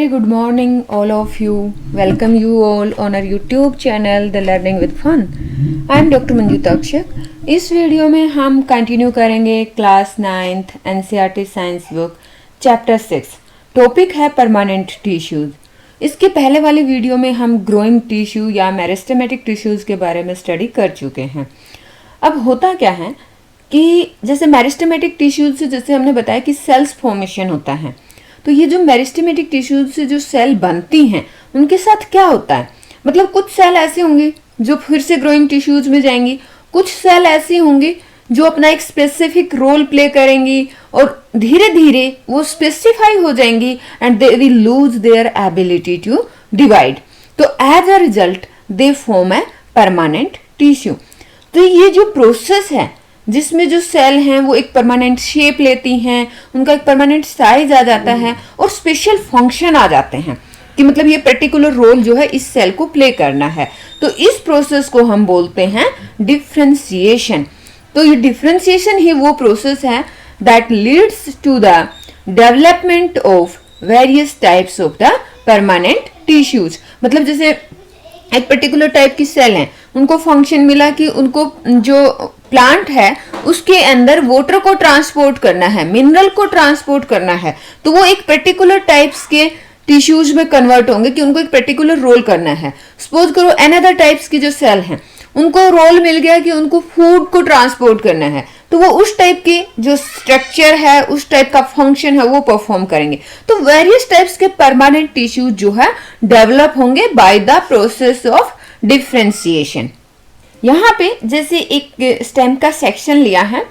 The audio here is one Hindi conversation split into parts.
Good morning, all of you. Welcome you all on our YouTube channel, The Learning with Fun. I am Dr. Manju Takshak. इस वीडियो में हम कंटिन्यू करेंगे class 9th NCERT science book chapter 6। Topic है परमानेंट टिश्यूज। इसके पहले वाली वीडियो में हम ग्रोइंग टिश्यू या मेरिस्टेमेटिक टिश्यूज के बारे में स्टडी कर चुके हैं। अब होता क्या है कि जैसे मेरिस्टेमेटिक टिश्यूज से जैसे हमने बताया कि सेल्स फॉर्मेशन होता है, तो ये जो मेरिस्टेमेटिक टिश्यूज से जो सेल बनती हैं उनके साथ क्या होता है, मतलब कुछ सेल ऐसे होंगे जो फिर से ग्रोइंग टिश्यूज में जाएंगी, कुछ सेल ऐसी होंगी जो अपना एक स्पेसिफिक रोल प्ले करेंगी और धीरे धीरे वो स्पेसिफाई हो जाएंगी and they will lose their ability to divide. तो as a result they form a permanent tissue. तो ये जो प्रोसेस है जिसमें जो सेल हैं वो एक परमानेंट शेप लेती हैं, उनका एक परमानेंट साइज आ जाता है और स्पेशल फंक्शन आ जाते हैं कि मतलब ये पर्टिकुलर रोल जो है इस सेल को प्ले करना है। तो इस प्रोसेस को हम बोलते हैं डिफरेंशिएशन। तो ये डिफरेंशिएशन ही वो प्रोसेस है that leads to the development of various types of the permanent tissues. मतलब जैसे एक पर्टिकुलर टाइप की सेल है, उनको फंक्शन मिला कि उनको जो प्लांट है उसके अंदर वाटर को ट्रांसपोर्ट करना है, मिनरल को ट्रांसपोर्ट करना है, तो वो एक पर्टिकुलर टाइप्स के टिश्यूज में कन्वर्ट होंगे कि उनको एक पर्टिकुलर रोल करना है। सपोज करो अनदर टाइप्स की जो सेल हैं उनको रोल मिल गया कि उनको फूड को ट्रांसपोर्ट करना है, तो वो उस टाइप की जो स्ट्रक्चर है, उस टाइप का फंक्शन है वो परफॉर्म करेंगे। तो वेरियस टाइप्स के परमानेंट टिश्यूज जो है डेवलप होंगे by the process of differentiation. यहाँ पे जैसे एक स्टेम का सेक्शन लिया है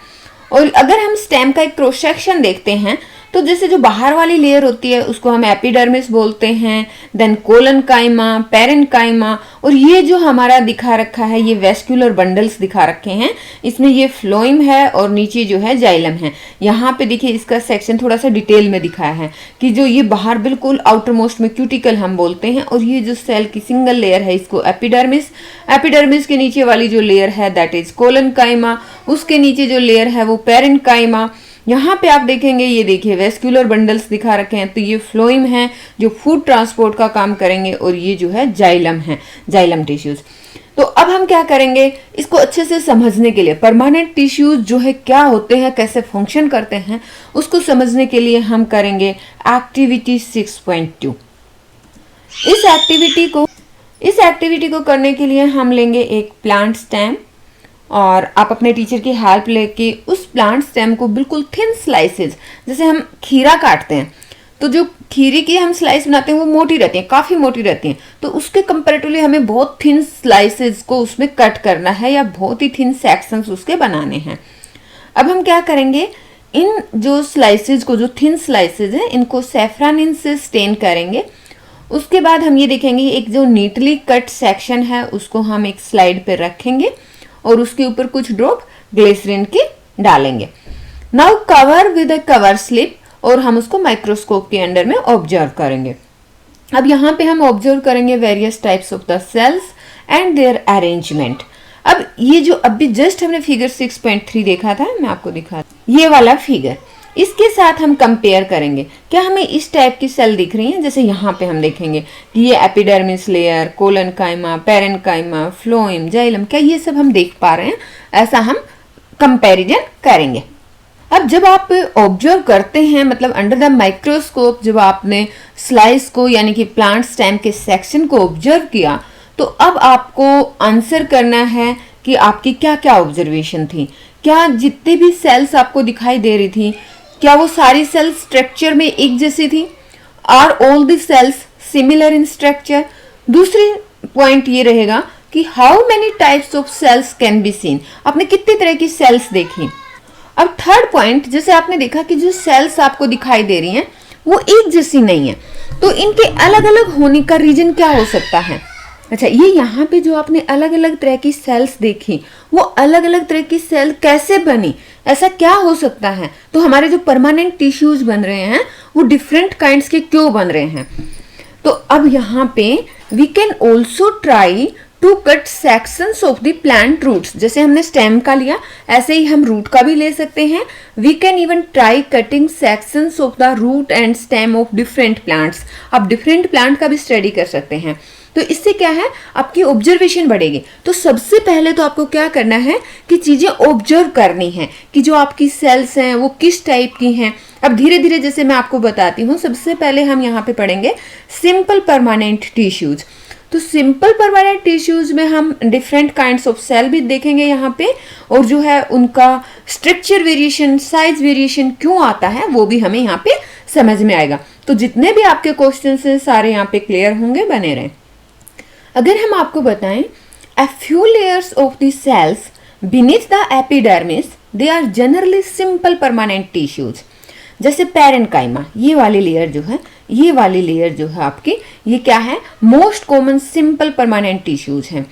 और अगर हम स्टेम का एक क्रॉस सेक्शन देखते हैं तो जैसे जो बाहर वाली लेयर होती है उसको हम एपिडर्मिस बोलते हैं, देन कोलनकाइमा, पेरेन्काइमा, और ये जो हमारा दिखा रखा है ये वेस्कुलर बंडल्स दिखा रखे हैं, इसमें ये फ्लोइम है और नीचे जो है जाइलम है। यहाँ पे देखिए इसका सेक्शन थोड़ा सा डिटेल में दिखाया है कि जो ये बाहर बिल्कुल आउटर मोस्ट में क्यूटिकल हम बोलते हैं, और ये जो सेल की सिंगल लेयर है इसको एपिडर्मिस, एपिडर्मिस के नीचे वाली जो लेयर है दैट इज कोलनकाइमा, उसके नीचे जो लेयर है वो पेरेन्काइमा। यहाँ पे आप देखेंगे ये देखिए वेस्कुलर बंडल्स दिखा रखे हैं, तो ये फ्लोइम है जो फूड ट्रांसपोर्ट का काम करेंगे, और ये जो है जाइलम है, जाइलम टिश्यूज। तो अब हम क्या करेंगे, इसको अच्छे से समझने के लिए परमानेंट टिश्यूज जो है क्या होते हैं, कैसे फंक्शन करते हैं, उसको समझने के लिए हम करेंगे एक्टिविटी 6.2। इस एक्टिविटी को करने के लिए हम लेंगे एक प्लांट स्टेम और आप अपने टीचर की हेल्प लेके उस प्लांट स्टेम को बिल्कुल थिन स्लाइसेस, जैसे हम खीरा काटते हैं तो जो खीरे की हम स्लाइस बनाते हैं वो मोटी रहती हैं, काफ़ी मोटी रहती हैं, तो उसके कंपैरेटिवली हमें बहुत थिन स्लाइसेस को उसमें कट करना है या बहुत ही थिन सेक्शंस उसके बनाने हैं। अब हम क्या करेंगे, इन जो स्लाइसेस को, जो थिन स्लाइसेस हैं, इनको सैफरानिन से स्टेन करेंगे। उसके बाद हम ये देखेंगे एक जो नीटली कट सेक्शन है उसको हम एक स्लाइड पर रखेंगे और उसके ऊपर कुछ ड्रॉप ग्लिसरीन के डालेंगे। Now cover with a cover slip, और हम उसको माइक्रोस्कोप के अंडर में ऑब्जर्व करेंगे। अब यहाँ पे हम ऑब्जर्व करेंगे various types of the cells and their arrangement. अब ये जो अभी जस्ट हमने फिगर 6.3 देखा था, मैं आपको दिखा, ये वाला फिगर, इसके साथ हम कंपेयर करेंगे। क्या हमें इस टाइप की सेल दिख रही हैं? जैसे यहाँ पे हम देखेंगे कि ये epidermis layer, collenchyma, parenchyma, phloem, xylem, क्या ये सब हम देख पा रहे हैं? ऐसा हम कंपैरिजन करेंगे। अब जब आप ऑब्जर्व करते हैं, मतलब अंडर द माइक्रोस्कोप, जब आपने स्लाइस को यानी कि प्लांट स्टेम के सेक्शन को ऑब्जर्व किया, तो अब आपको आंसर करना है कि आपकी क्या क्या ऑब्जर्वेशन थी। क्या जितनी भी सेल्स आपको दिखाई दे रही थी, क्या वो सारी सेल्स स्ट्रक्चर में एक जैसी थी? Are all the cells similar in structure? दूसरी पॉइंट ये रहेगा कि how many types of cells can be seen, आपने कितनी तरह की सेल्स देखी। अब थर्ड पॉइंट, जैसे आपने देखा कि जो सेल्स आपको दिखाई दे रही हैं वो एक जैसी नहीं है, तो इनके अलग अलग होने का रीजन क्या हो सकता है? अच्छा, ये यहाँ पे जो आपने अलग अलग तरह की सेल्स देखी, वो अलग अलग तरह की सेल कैसे बनी, ऐसा क्या हो सकता है? तो हमारे जो परमानेंट टिश्यूज बन रहे हैं वो डिफरेंट काइंड्स के क्यों बन रहे हैं? तो अब यहाँ पे we can also try to cut sections of the plant roots. जैसे हमने स्टेम का लिया, ऐसे ही हम रूट का भी ले सकते हैं। We can even try cutting sections of the root and stem of different plants. आप डिफरेंट प्लांट का भी स्टडी कर सकते हैं। तो इससे क्या है, आपकी ऑब्जर्वेशन बढ़ेगी। तो सबसे पहले तो आपको क्या करना है कि चीजें ऑब्जर्व करनी है कि जो आपकी सेल्स हैं वो किस टाइप की हैं। अब धीरे धीरे जैसे मैं आपको बताती हूँ, सबसे पहले हम यहाँ पे पढ़ेंगे सिंपल परमानेंट टिश्यूज। तो सिंपल परमानेंट टिश्यूज में हम डिफरेंट काइंड्स ऑफ सेल भी देखेंगे यहाँ पे, और जो है उनका स्ट्रक्चर वेरिएशन, साइज वेरिएशन क्यों आता है वो भी हमें यहाँ पे समझ में आएगा। तो जितने भी आपके क्वेश्चन हैं सारे यहाँ पे क्लियर होंगे, बने रहें। अगर हम आपको बताएं, a few layers of the cells beneath the epidermis, they are generally simple permanent tissues। जैसे पेरेन्काइमा, ये वाली लेयर जो है, ये वाली लेयर जो है आपकी, ये क्या है, most common simple permanent tissues हैं।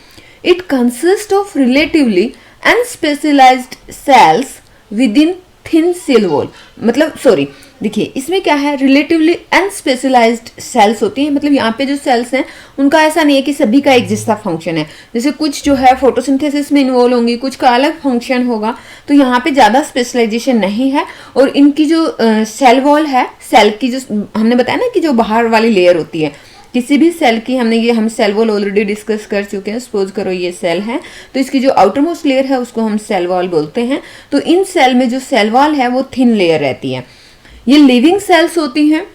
It consist of relatively unspecialised cells with in thin cell wall. मतलब सॉरी, देखिए इसमें क्या है, रिलेटिवली अनस्पेशलाइज्ड सेल्स होती हैं। मतलब यहाँ पे जो सेल्स हैं उनका ऐसा नहीं है कि सभी का एक जैसा फंक्शन है। जैसे कुछ जो है फोटोसिंथेसिस में इन्वॉल्व होंगी, कुछ का अलग फंक्शन होगा। तो यहाँ पे ज़्यादा स्पेशलाइजेशन नहीं है। और इनकी जो सेल वॉल है, सेल की जो हमने बताया ना कि जो बाहर वाली लेयर होती है किसी भी सेल की, हम सेल वॉल ऑलरेडी डिस्कस कर चुके हैं। सपोज करो ये सेल है, तो इसकी जो आउटर मोस्ट लेयर है उसको हम सेल वॉल बोलते हैं। तो इन सेल में जो सेल वॉल है वो थिन लेयर रहती है। ये लिविंग सेल्स होती हैं।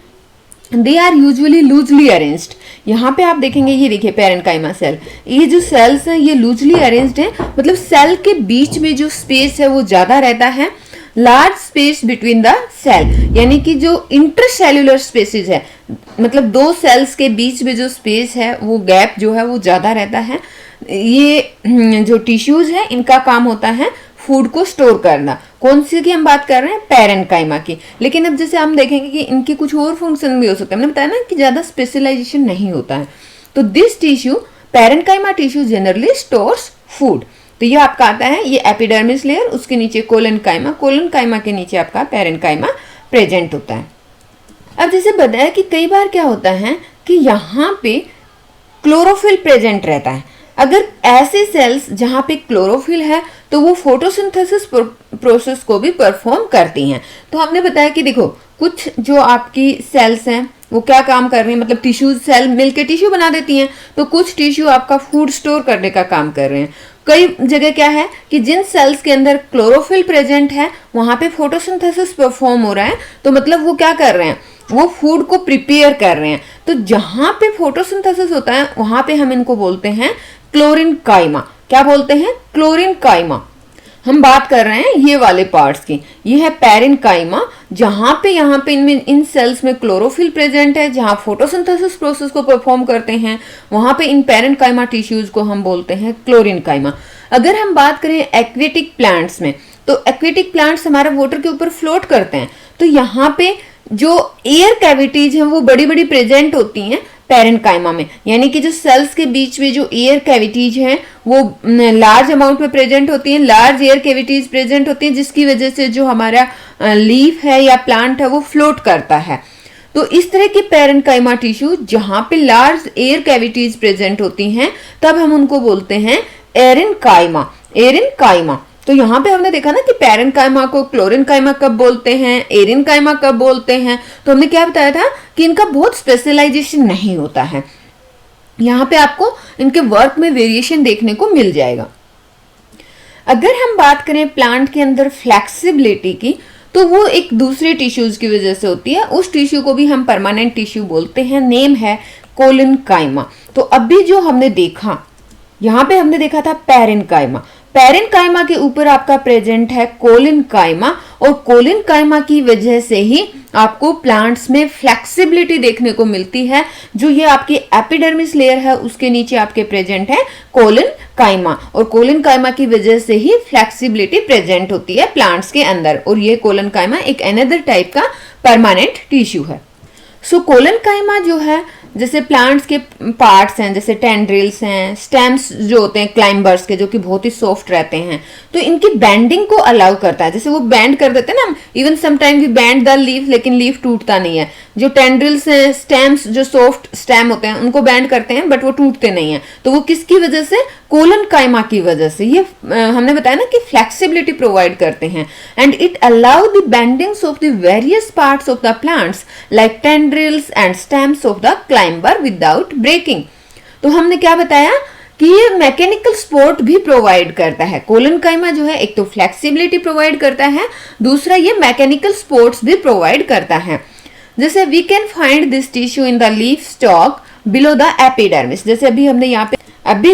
They are usually loosely arranged. यहाँ पे आप देखेंगे, ये देखिए पेरेन्काइमा सेल, ये जो सेल्स हैं ये लूजली अरेंज्ड हैं। मतलब सेल के बीच में जो स्पेस है वो ज्यादा रहता है। Large space between the cell, यानी कि जो इंटरसेल्युलर स्पेसिस है, मतलब दो सेल्स के बीच में जो स्पेस है वो गैप जो है वो ज्यादा रहता है। ये जो टिश्यूज है इनका काम होता है फूड को स्टोर करना। कौन सी की हम बात कर रहे हैं, पेरेन्काइमा की। लेकिन अब जैसे हम देखेंगे कि इनके कुछ और फंक्शन भी हो सकते हैं। हमने बताया ना कि ज्यादा स्पेशलाइजेशन नहीं होता है। तो this tissue, parenchyma tissue generally stores food. तो ये आपका आता है, ये एपिडर्मिस लेयर, उसके नीचे कोलेनकाइमा, कोलेनकाइमा के नीचे आपका पेरेन्काइमा प्रेजेंट होता है। अब जैसे बताया कि कई बार क्या होता है कि यहाँ पे क्लोरोफिल प्रेजेंट रहता है। अगर ऐसे सेल्स जहाँ पे क्लोरोफिल है तो वो फोटोसिंथेसिस प्रोसेस को भी परफॉर्म करती हैं। तो हमने बताया कि देखो कुछ जो आपकी सेल्स हैं वो क्या काम कर रही हैं, मतलब टिश्यू, सेल मिलके टिश्यू बना देती हैं। तो कुछ टिश्यू आपका फूड स्टोर करने का काम कर रहे हैं। कई जगह क्या है कि जिन सेल्स के अंदर क्लोरोफिल प्रेजेंट है वहां पे फोटोसिंथेसिस परफॉर्म हो रहा है। तो मतलब वो क्या कर रहे हैं, वो फूड को प्रिपेयर कर रहे हैं। तो जहां पे फोटोसिंथेसिस होता है वहां पे हम इनको बोलते हैं क्लोरिनकाइमा। क्या बोलते हैं, क्लोरिनकाइमा। हम बात कर रहे हैं ये वाले पार्ट्स की। ये है पेरेन्काइमा, जहां पे यहाँ पे इनमें इन सेल्स में क्लोरोफिल प्रेजेंट है, जहां फोटोसिंथेसिस प्रोसेस को परफॉर्म करते हैं, वहां पे इन पेरेन्काइमा टिश्यूज को हम बोलते हैं क्लोरिनकाइमा। अगर हम बात करें एक्वेटिक प्लांट्स में, तो एक्वेटिक प्लांट्स हमारे वाटर के ऊपर फ्लोट करते हैं। तो यहाँ पे जो एयर कैविटीज हैं वो बड़ी बड़ी प्रेजेंट होती हैं पेरेन्काइमा में, यानी कि जो सेल्स के बीच में जो एयर कैविटीज हैं वो लार्ज अमाउंट में प्रेजेंट होती हैं, लार्ज एयर कैविटीज प्रेजेंट होती हैं, जिसकी वजह से जो हमारा लीफ है या प्लांट है वो फ्लोट करता है। तो इस तरह के पेरेन्काइमा टिश्यू जहां पे लार्ज एयर कैविटीज प्रेजेंट होती हैं तब हम उनको बोलते हैं एरेन्काइमा, एरेन्काइमा। तो यहाँ पे हमने देखा ना कि पेरेन्काइमा को क्लोरिनकाइमा कब बोलते हैं, एरेन्काइमा कब बोलते हैं। तो हमने क्या बताया था कि इनका बहुत स्पेशलाइजेशन नहीं होता है। यहाँ पे आपको इनके वर्क में वेरिएशन देखने को मिल जाएगा। अगर हम बात करें प्लांट के अंदर फ्लेक्सिबिलिटी की, तो वो एक दूसरे टिश्यूज की वजह से होती है। उस टिश्यू को भी हम परमानेंट टिश्यू बोलते हैं। नेम है कोलिनकाइमा। तो अभी जो हमने देखा, यहाँ पे हमने देखा था पेरेन्काइमा। पेरेन्काइमा के ऊपर आपका प्रेजेंट है कोलिनकाइमा, और कोलिनकाइमा की वजह से ही आपको प्लांट्स में फ्लेक्सिबिलिटी देखने को मिलती है। जो ये आपकी एपिडर्मिस लेयर है उसके नीचे आपके प्रेजेंट है कोलिनकाइमा, और कोलिनकाइमा की वजह से ही फ्लेक्सिबिलिटी प्रेजेंट होती है प्लांट्स के अंदर। और ये कोलिनकाइमा एक अनदर टाइप का परमानेंट टिश्यू है। सो कोलिनकाइमा जो है जैसे प्लांट्स के पार्ट्स हैं, जैसे टेंड्रिल्स हैं, स्टेम्स जो होते हैं क्लाइंबर्स के, जो कि बहुत ही सॉफ्ट रहते हैं, तो इनकी बेंडिंग को अलाउ करता है। जैसे वो बेंड कर देते हैं ना, even sometime we bend the leaf, लेकिन लीफ टूटता नहीं है। जो टेंड्रिल्स हैं, स्टेम्स जो सॉफ्ट स्टेम होते हैं, उनको बेंड करते हैं बट वो टूटते नहीं है। तो वो किसकी वजह से? कोलन काइमा की वजह से। ये हमने बताया ना कि फ्लेक्सिबिलिटी प्रोवाइड करते हैं, and it allow the bendings of the various parts of the plants like tendrils and stems of the climber without breaking. तो हमने क्या बताया कि ये मैकेनिकल सपोर्ट भी प्रोवाइड करता है। कोलन काइमा जो है, एक तो फ्लेक्सिबिलिटी प्रोवाइड करता है, दूसरा ये मैकेनिकल सपोर्ट्स भी प्रोवाइड करता है। जैसे we can find this tissue in the leaf stalk below the epidermis. जैसे अभी हमने यहाँ पे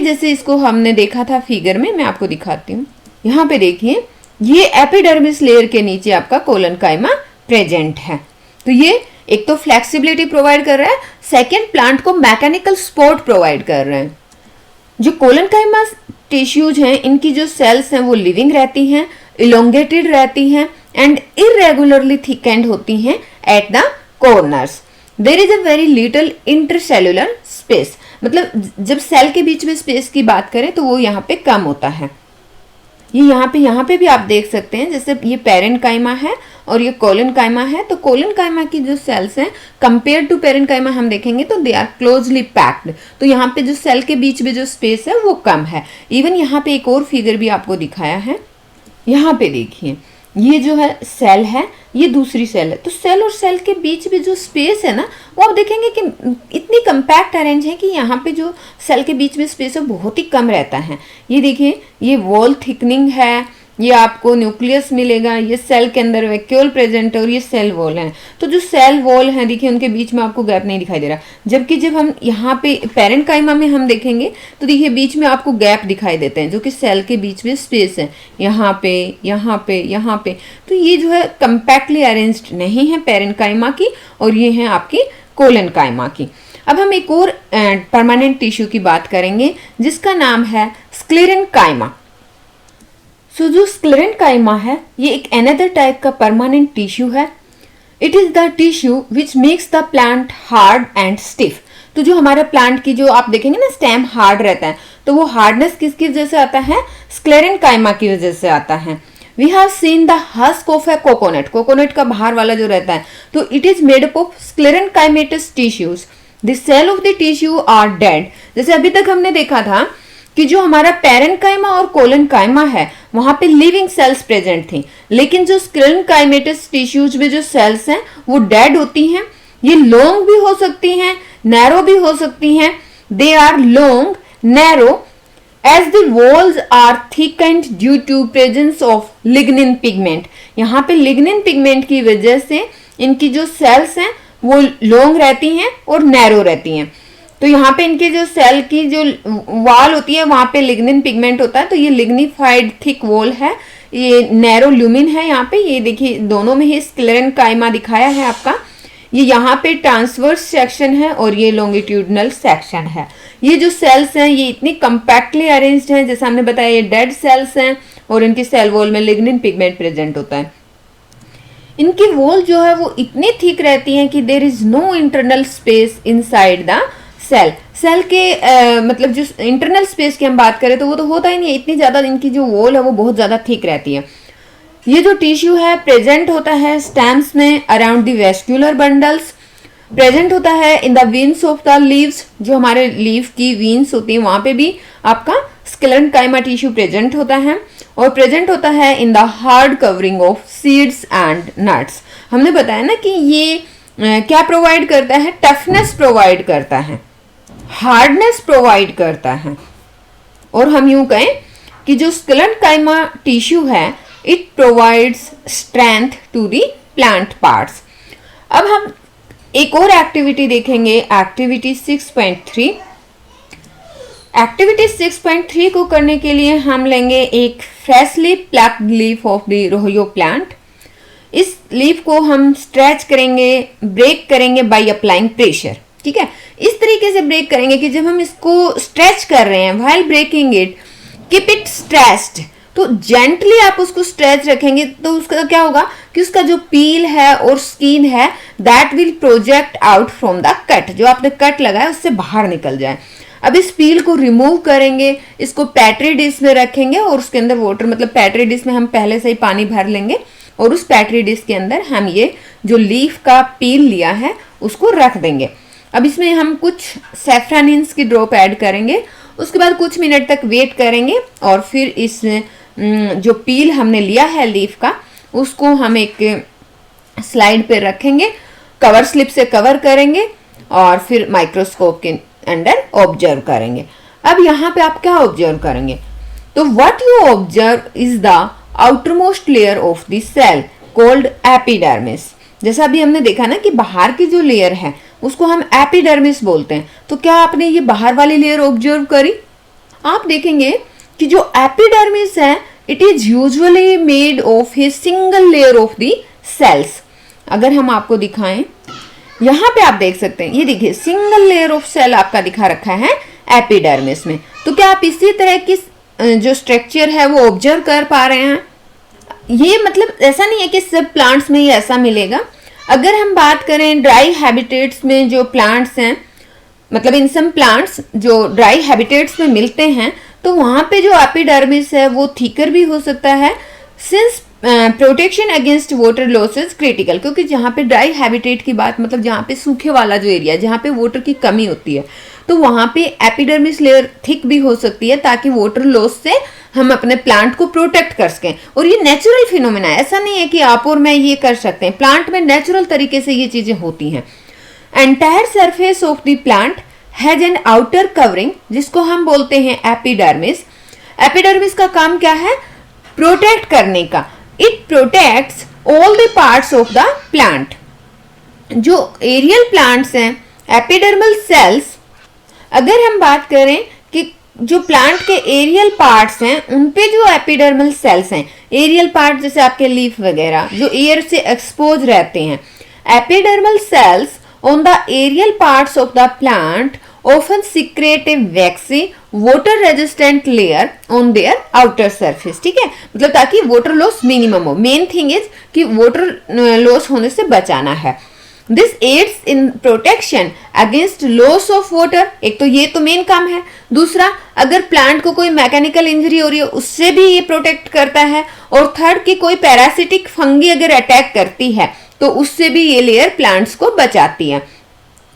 जैसे इसको हमने देखा था फिगर में, मैं आपको दिखाती हूँ। यहाँ पे देखिए, ये एपिडर्मिस लेयर के नीचे आपका कोलन काइमा प्रेजेंट है। तो ये एक तो फ्लेक्सिबिलिटी प्रोवाइड कर रहा है, सेकेंड प्लांट को मैकेनिकल सपोर्ट प्रोवाइड कर रहे हैं। जो कोलन काइमा टिश्यूज हैं, इनकी जो सेल्स हैं वो लिविंग रहती हैं, इलोंगेटेड रहती हैं एंड इरेगुलरली थिकेंड होती हैं at the corners. There is a very little intercellular space, मतलब जब सेल के बीच में स्पेस की बात करें तो वो यहाँ पे कम होता है। ये यहाँ पे भी आप देख सकते हैं, जैसे ये पेरेंट काइमा है और ये कोलन काइमा है। तो कोलन काइमा की जो सेल्स हैं कंपेयर टू पेरेंट काइमा हम देखेंगे तो दे आर क्लोजली पैक्ड। तो यहाँ पे जो सेल के बीच में जो स्पेस है वो कम है। इवन यहाँ पे एक और फिगर भी आपको दिखाया है, यहाँ पे देखिए, ये जो है सेल है, ये दूसरी सेल है। तो सेल और सेल के बीच में जो स्पेस है ना, वो आप देखेंगे कि इतनी कंपैक्ट अरेंज है कि यहाँ पे जो सेल के बीच में स्पेस है बहुत ही कम रहता है। ये देखिए, ये वॉल थिकनिंग है, ये आपको न्यूक्लियस मिलेगा, ये सेल के अंदर वैक्यूल प्रेजेंट है और ये सेल वॉल है। तो जो सेल वॉल है देखिए, उनके बीच में आपको गैप नहीं दिखाई दे रहा। जबकि जब हम यहाँ पे पेरेंट काइमा में हम देखेंगे तो देखिए बीच में आपको गैप दिखाई देते हैं, जो कि सेल के बीच में स्पेस है, यहाँ पे, यहाँ पे, यहाँ पे। तो ये जो है कंपैक्टली अरेंज्ड नहीं है पेरेंट काइमा की, और ये है आपकी कोलन काइमा की। अब हम एक और परमानेंट टिश्यू की बात करेंगे जिसका नाम है स्क्लेरन काइमा। सो जो स्क्लेरन काइमा है, ये एक अनदर टाइप का परमानेंट टिश्यू है। It is the tissue which makes the plant hard and stiff. तो जो हमारा प्लांट की जो आप देखेंगे ना, स्टेम हार्ड रहता है, तो वो हार्डनेस किसकी वजह से आता है? स्क्लेरन काइमा की वजह से आता है। We have seen the husk of a coconut. Coconut का बाहर वाला जो रहता है, तो it is made up of sclerenchymatous tissues. The cell of the tissue are dead. जैसे अभी तक हमने देखा था कि जो हमारा पेरेंट काइमा और कोलन काइमा है, वहां पे लिविंग सेल्स प्रेजेंट थी, लेकिन जो स्क्लेरन काइमेटस टिश्यूज में जो सेल्स हैं वो डेड होती हैं। ये लॉन्ग भी हो सकती हैं, नैरो भी हो सकती हैं। They are long, narrow as the walls are thickened due to presence of lignin pigment. यहाँ पे लिग्निन पिगमेंट की वजह से इनकी जो सेल्स हैं वो लॉन्ग रहती हैं और नैरो रहती हैं। तो यहाँ पे इनके जो सेल की जो वॉल होती है वहां पे लिग्निन पिगमेंट होता है, तो ये लिग्निफाइड थिक वॉल है, ये नैरो ल्यूमिन है। यहाँ पे ये देखिए, दोनों में ही स्क्लेरन काइमा दिखाया है आपका। ये यहाँ पे ट्रांसवर्स सेक्शन है और ये लॉन्गिट्यूडनल सेक्शन है। ये जो सेल्स हैं ये इतनी कंपैक्टली अरेंज्ड हैं, जैसे हमने बताया ये डेड सेल्स हैं और इनकी सेल वॉल में लिग्निन पिगमेंट प्रेजेंट होता है। इनकी वॉल जो है वो इतनी थिक रहती है कि there is no internal space inside the cell के मतलब जो इंटरनल स्पेस की हम बात करें तो वो तो होता ही नहीं है, इतनी ज्यादा इनकी जो वॉल है वो बहुत ज्यादा थिक रहती है। ये जो टिश्यू है प्रेजेंट होता है स्टेम्स में around the vascular bundles, present होता है in the veins of the leaves. जो हमारे लीव की वीन्स होती हैं वहां पे भी आपका स्क्लेरन काइमा टिश्यू प्रेजेंट होता है, और प्रेजेंट होता है in the hard covering of seeds and nuts. हमने बताया ना कि ये क्या प्रोवाइड करता है? टफनेस प्रोवाइड करता है, हार्डनेस प्रोवाइड करता है। और हम यूं कहें कि जो स्क्लेरन काइमा टिश्यू है it provides strength to the plant parts. अब हम एक और एक्टिविटी देखेंगे, एक्टिविटी 6.3। एक्टिविटी 6.3 को करने के लिए हम लेंगे एक freshly plucked leaf of the rhoeo plant. इस लीफ को हम स्ट्रेच करेंगे, ब्रेक करेंगे बाय अप्लाइंग प्रेशर। ठीक है, इस तरीके से ब्रेक करेंगे कि जब हम इसको स्ट्रेच कर रहे हैं, while breaking it keep it stretched, तो जेंटली आप उसको स्ट्रेच रखेंगे तो उसका क्या होगा कि उसका जो पील है और स्किन है that will project out from the cut, जो आपने कट लगाया उससे बाहर निकल जाए। अब इस पील को रिमूव करेंगे, इसको पैट्री डिश में रखेंगे और उसके अंदर वाटर, मतलब पैट्री डिश में हम पहले से ही पानी भर लेंगे और उस पैट्री डिश के अंदर हम ये जो लीफ का पील लिया है उसको रख देंगे। अब इसमें हम कुछ सैफ्रानिन्स की ड्रॉप ऐड करेंगे, उसके बाद कुछ मिनट तक वेट करेंगे और फिर इस जो पील हमने लिया है लीफ का उसको हम एक स्लाइड पे रखेंगे, कवर स्लिप से कवर करेंगे और फिर माइक्रोस्कोप के अंदर ऑब्जर्व करेंगे। अब यहाँ पे आप क्या ऑब्जर्व करेंगे, तो what you observe is the outermost layer of the cell called epidermis. जैसा अभी हमने देखा ना कि बाहर की जो लेयर है उसको हम एपिडर्मिस बोलते हैं, तो क्या आपने ये बाहर वाली लेयर ऑब्जर्व करी? आप देखेंगे कि जो एपिडर्मिस है it is usually made of a single layer of the cells. अगर हम आपको दिखाएं, यहाँ पे आप देख सकते हैं, ये देखिए सिंगल लेयर ऑफ सेल आपका दिखा रखा है एपिडर्मिस में। तो क्या आप इसी तरह की जो स्ट्रक्चर है वो ऑब्जर्व कर पा रहे हैं? ये मतलब ऐसा नहीं है कि सब प्लांट्स में ही ऐसा मिलेगा। अगर हम बात करें ड्राई हैबिटेट्स में जो प्लांट्स हैं, मतलब इन सम प्लांट्स जो ड्राई हैबिटेट्स में मिलते हैं, तो वहां पे जो एपिडर्मिस है वो थिकर भी हो सकता है। Since protection against water loss is critical, क्योंकि जहाँ पे ड्राई हैबिटेट की बात, मतलब जहाँ पे सूखे वाला जो एरिया, जहाँ पे वाटर की कमी होती है, तो वहाँ पे एपिडर्मिस लेयर थिक भी हो सकती है ताकि वाटर लॉस से हम अपने प्लांट को प्रोटेक्ट कर सकें। और ये नेचुरल फिनोमेना है, ऐसा नहीं है कि आप और मैं ये कर सकते हैं, प्लांट में नेचुरल तरीके से ये चीजें होती हैं। Entire surface of the plant has an outer covering जिसको हम बोलते हैं एपिडर्मिस। एपिडर्मिस का काम क्या है? प्रोटेक्ट करने का। It protects all the parts of the plant. जो एरियल प्लांट्स हैं, एपिडर्मल सेल्स, अगर हम बात करें कि जो प्लांट के एरियल पार्ट्स हैं उन पे जो एपिडर्मल सेल्स हैं, एरियल पार्ट जैसे आपके लीफ वगैरह जो एयर से एक्सपोज रहते हैं, epidermal cells on the aerial parts of the plant often secrete a waxy water resistant layer on their outer surface। ठीक है, मतलब ताकि वाटर लॉस मिनिमम हो। मेन थिंग इज कि वाटर लॉस होने से बचाना है। This aids in protection against loss of water. एक तो ये तो मेन काम है, दूसरा अगर प्लांट को कोई मैकेनिकल इंजरी हो रही है उससे भी ये प्रोटेक्ट करता है, और थर्ड कि कोई पैरासिटिक फंगी अगर अटैक करती है तो उससे भी ये लेयर प्लांट्स को बचाती है।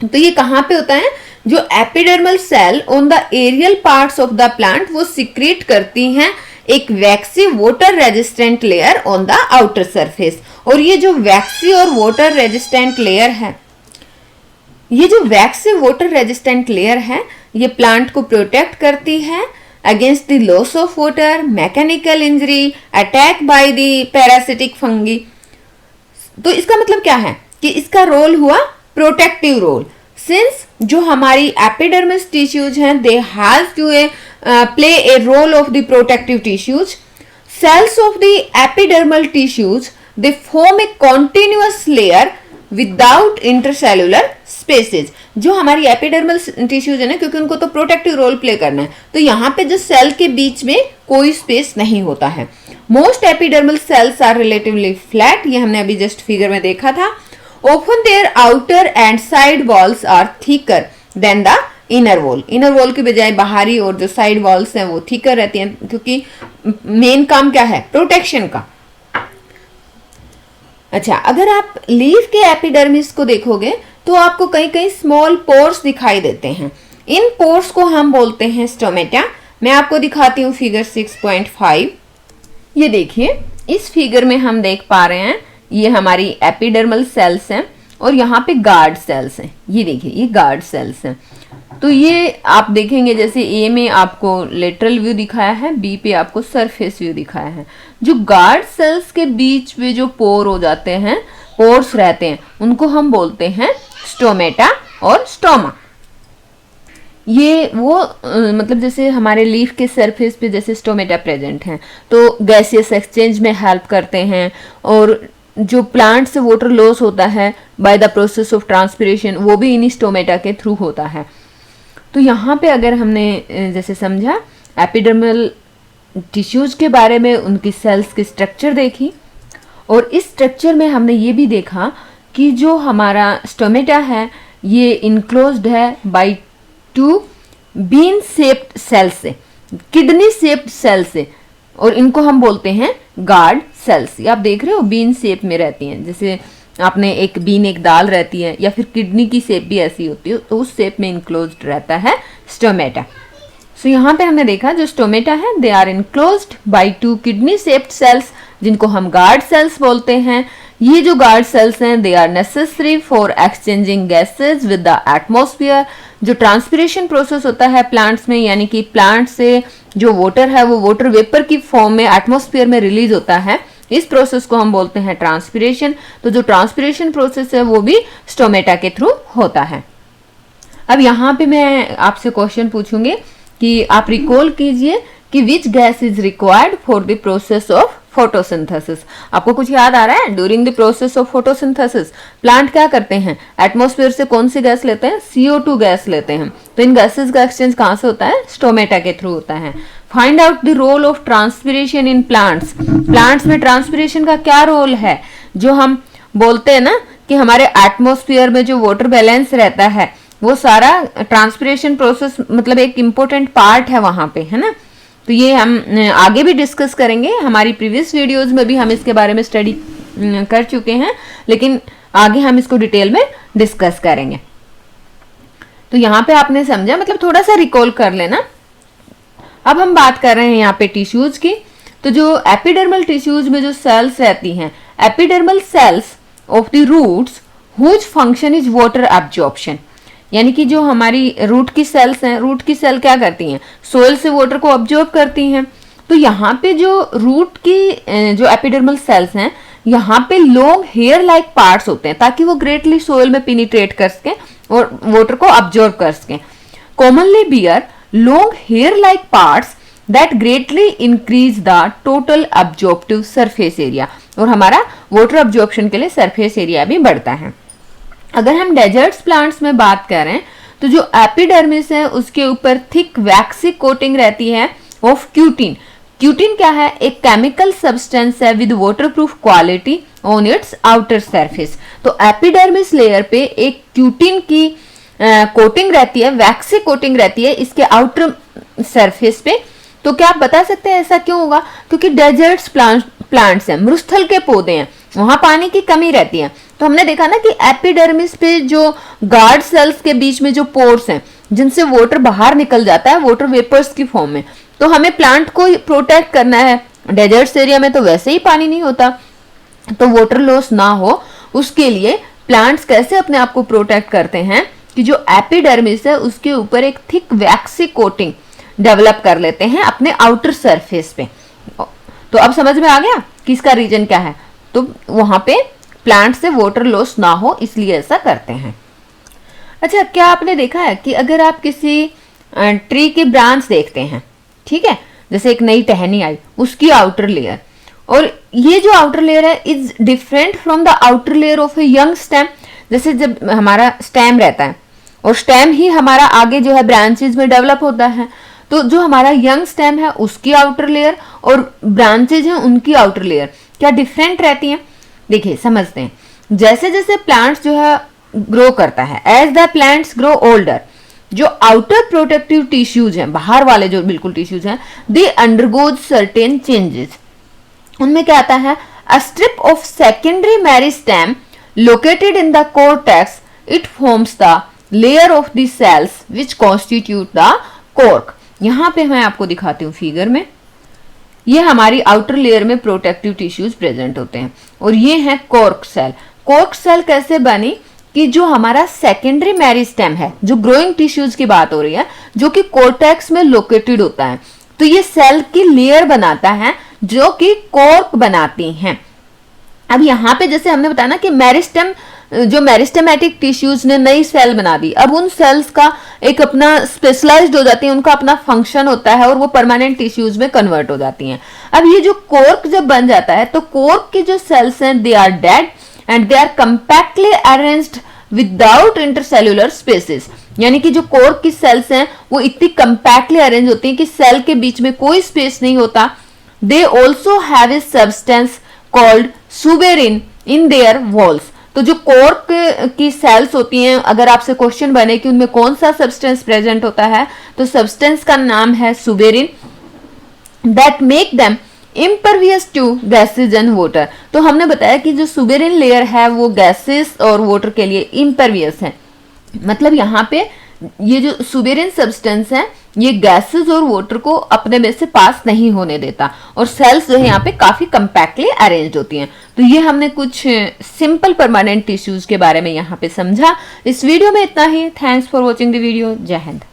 तो ये कहाँ पे होता है? जो epidermal cell on the aerial parts of the plant वो सिक्रेट करती हैं एक waxy water resistant layer on the outer surface. और ये जो वैक्सी और वाटर रेजिस्टेंट लेयर है, ये जो वैक्सी वाटर रेजिस्टेंट लेयर है, ये प्लांट को प्रोटेक्ट करती है against the loss of water, mechanical injury, attack by the parasitic fungi. तो इसका मतलब क्या है कि इसका रोल हुआ प्रोटेक्टिव रोल। सिंस जो हमारी एपिडर्मिस टिश्यूज हैं they have to play a role of the protective tissues, cells of the epidermal tissues they form a continuous layer without intercellular spaces. जो हमारी एपिडर्मल टिश्यूज है ना, क्योंकि उनको तो प्रोटेक्टिव रोल प्ले करना है, तो यहाँ पे जो सेल के बीच में कोई स्पेस नहीं होता है। Most epidermal cells are relatively flat, ये हमने अभी जस्ट फिगर में देखा था। Often their outer and side walls are thicker than the inner wall। inner wall की बजाय बाहरी और जो साइड वॉल्स हैं वो thicker रहती हैं, क्योंकि मेन काम क्या है? प्रोटेक्शन का। अच्छा, अगर आप लीफ के एपिडर्मिस को देखोगे तो आपको कहीं कहीं स्मॉल पोर्स दिखाई देते हैं। इन पोर्स को हम बोलते हैं स्टोमेटा। मैं आपको दिखाती हूँ फिगर 6.5। ये देखिए, इस फिगर में हम देख पा रहे हैं ये हमारी एपिडर्मल सेल्स हैं और यहाँ पे गार्ड सेल्स हैं। ये देखिए, ये गार्ड सेल्स हैं। तो ये आप देखेंगे जैसे ए में आपको लेटरल व्यू दिखाया है, बी पे आपको सरफेस व्यू दिखाया है। जो गार्ड सेल्स के बीच में जो पोर हो जाते हैं, पोर्स रहते हैं, उनको हम बोलते हैं स्टोमेटा और स्टोमा। ये वो मतलब जैसे हमारे लीफ के सरफेस पे जैसे स्टोमेटा प्रेजेंट हैं तो गैसियस एक्सचेंज में हेल्प करते हैं, और जो प्लांट से वाटर लॉस होता है by the process of transpiration वो भी इन्हीं स्टोमेटा के थ्रू होता है। तो यहाँ पे अगर हमने जैसे समझा एपिडर्मल टिश्यूज के बारे में, उनकी सेल्स की स्ट्रक्चर देखी, और इस स्ट्रक्चर में हमने ये भी देखा कि जो हमारा स्टोमेटा है ये इनक्लोज्ड है बाय 2 बीन शेप्ड सेल से, किडनी शेप्ड सेल से, और इनको हम बोलते हैं गार्ड सेल्स। ये आप देख रहे हो बीन शेप में रहती हैं, जैसे आपने एक बीन, एक दाल रहती है, या फिर किडनी की शेप भी ऐसी होती है, तो उस शेप में इनक्लोज्ड रहता है स्टोमेटा। सो यहाँ पे हमने देखा जो स्टोमेटा है they are enclosed by 2 kidney shaped cells, जिनको हम गार्ड सेल्स बोलते हैं। ये जो गार्ड सेल्स हैं they are necessary for exchanging gases with the atmosphere. जो ट्रांसपिरेशन प्रोसेस होता है प्लांट्स में, यानी कि प्लांट से जो वाटर है वो वाटर वेपर की फॉर्म में एटमॉस्फेयर में रिलीज होता है, इस प्रोसेस को हम बोलते हैं ट्रांसपिरेशन। तो जो ट्रांसपिरेशन प्रोसेस है वो भी स्टोमेटा के थ्रू होता है। अब यहाँ पे मैं आपसे क्वेश्चन पूछूंगी कि आप रिकॉल कीजिए कि which gas is required for the process of photosynthesis. आपको कुछ याद आ रहा है? During the process of photosynthesis plant क्या करते हैं? एटमॉस्फेयर से कौन सी गैस लेते हैं? CO2 गैस लेते हैं। तो इन गैसेस का एक्सचेंज कहाँ से होता है? स्टोमेटा के थ्रू होता है। Find out the role of transpiration in plants. Plants में ट्रांसपिरेशन का क्या रोल है? जो हम बोलते हैं ना कि हमारे एटमॉस्फेयर में जो वाटर बैलेंस रहता है वो सारा ट्रांसपिरेशन प्रोसेस मतलब एक इम्पोर्टेंट पार्ट है वहां पे, है ना। तो ये हम आगे भी डिस्कस करेंगे, हमारी प्रीवियस वीडियोस में भी हम इसके बारे में स्टडी कर चुके हैं, लेकिन आगे हम इसको डिटेल में डिस्कस करेंगे। तो यहाँ पे आपने समझा, मतलब थोड़ा सा रिकॉल कर लेना। अब हम बात कर रहे हैं यहाँ पे टिश्यूज की। तो जो एपिडर्मल टिश्यूज में जो सेल्स रहती हैं, epidermal cells of the roots whose function is water absorption, यानी कि जो हमारी रूट की सेल्स हैं, रूट की सेल क्या करती हैं? सोइल से वाटर को ऑब्जॉर्ब करती हैं। तो यहाँ पे जो रूट की जो एपिडर्मल सेल्स हैं, यहाँ पे लॉन्ग हेयर लाइक पार्ट्स होते हैं ताकि वो ग्रेटली सोइल में पेनिट्रेट कर सकें और वाटर को ऑब्जॉर्ब कर सकें। Commonly bear long hair like parts that greatly increase the total absorptive surface area, और हमारा वाटर ऑब्जॉर्प्शन के लिए सरफेस एरिया भी बढ़ता है। अगर हम डेजर्ट्स प्लांट्स में बात करें तो जो एपिडर्मिस है उसके ऊपर थिक वैक्सी कोटिंग रहती है ऑफ क्यूटिन। क्यूटिन क्या है? एक केमिकल सब्सटेंस है with waterproof quality on it's outer surface. तो एपिडर्मिस लेयर पे एक क्यूटिन की कोटिंग रहती है, वैक्सी कोटिंग रहती है इसके आउटर सरफेस पे। तो क्या आप बता सकते हैं ऐसा क्यों होगा? क्योंकि डेजर्ट्स प्लांट्स हैं, मरुस्थल के पौधे हैं, वहां पानी की कमी रहती है। तो हमने देखा ना कि एपिडर्मिस पे जो गार्ड सेल्स के बीच में जो पोर्स हैं जिनसे वाटर बाहर निकल जाता है वाटर वेपर्स की फॉर्म में, तो हमें प्लांट को प्रोटेक्ट करना है। डेजर्ट्स एरिया में तो वैसे ही पानी नहीं होता, तो वाटर लॉस ना हो उसके लिए प्लांट्स कैसे अपने आप को प्रोटेक्ट करते हैं कि जो एपिडर्मिस है उसके ऊपर एक थिक वैक्सी कोटिंग डेवलप कर लेते हैं अपने आउटर सरफेस पे। तो अब समझ में आ गया कि इसका रीजन क्या है। तो वहां पे प्लांट से वाटर लॉस ना हो इसलिए ऐसा करते हैं। अच्छा, क्या आपने देखा है कि अगर आप किसी ट्री की ब्रांच देखते हैं, ठीक है, जैसे एक नई टहनी आई उसकी आउटर लेयर, और ये जो आउटर लेयर है is different from the outer layer of a young stem. जैसे जब हमारा स्टेम रहता है और स्टेम ही हमारा आगे जो है ब्रांचेज में डेवलप होता है, तो जो हमारा यंग स्टेम है उसकी आउटर लेयर और ब्रांचेज हैं उनकी आउटर लेयर क्या डिफरेंट रहती हैं? देखिए समझते हैं। जैसे जैसे प्लांट्स जो है ग्रो करता है, as the plants grow older, जो आउटर प्रोटेक्टिव टिश्यूज हैं, बाहर वाले जो बिल्कुल टिश्यूज हैं, दे अंडरगोज सर्टेन चेंजेस। उनमें क्या आता है? A strip of secondary meristem located in the cortex, it forms the layer of the cells which constitute the cork. यहाँ पे मैं आपको दिखाती हूँ फिगर में, ये हमारी आउटर लेयर में प्रोटेक्टिव टिश्यूज प्रेजेंट होते हैं और ये है कॉर्क सेल। कॉर्क सेल कैसे बनी कि जो हमारा सेकेंडरी मेरिस्टेम है, जो ग्रोइंग टिश्यूज की बात हो रही है, जो कि कोर्टेक्स में लोकेटेड होता है, तो ये सेल की लेयर बनाता है जो कि कॉर्क बनाती हैं। अब यहाँ पे जैसे हमने बताया ना कि मेरिस्टेम, जो मेरिस्टेमेटिक टिश्यूज ने नई सेल बना दी, अब उन सेल्स का एक अपना स्पेशलाइज्ड हो जाती है, उनका अपना फंक्शन होता है और वो परमानेंट टिश्यूज में कन्वर्ट हो जाती हैं। अब ये जो कॉर्क जब बन जाता है तो कॉर्क की जो सेल्स हैं they are dead and they are compactly arranged without intercellular spaces. यानी कि जो कोर की सेल्स हैं वो इतनी कंपैक्टली अरेंज होती हैं कि सेल के बीच में कोई स्पेस नहीं होता। They also have a substance called suberin in their walls. तो जो कोर की सेल्स होती हैं, अगर आपसे क्वेश्चन बने कि उनमें कौन सा सब्सटेंस प्रेजेंट होता है, तो सब्सटेंस का नाम है suberin, that make them impervious to gases and water. तो हमने बताया कि जो सुबेरिन लेयर है वो गैसेस और वाटर के लिए इम्परवियस है। मतलब यहाँ पे ये जो सुबेरिन सब्सटेंस है ये गैसेस और वाटर को अपने में से पास नहीं होने देता, और सेल्स जो है यहाँ पे काफी कंपैक्टली अरेंज होती हैं। तो ये हमने कुछ सिंपल परमानेंट टिश्यूज के बारे में यहाँ पे समझा। इस वीडियो में इतना ही। Thanks for watching the video. जय हिंद।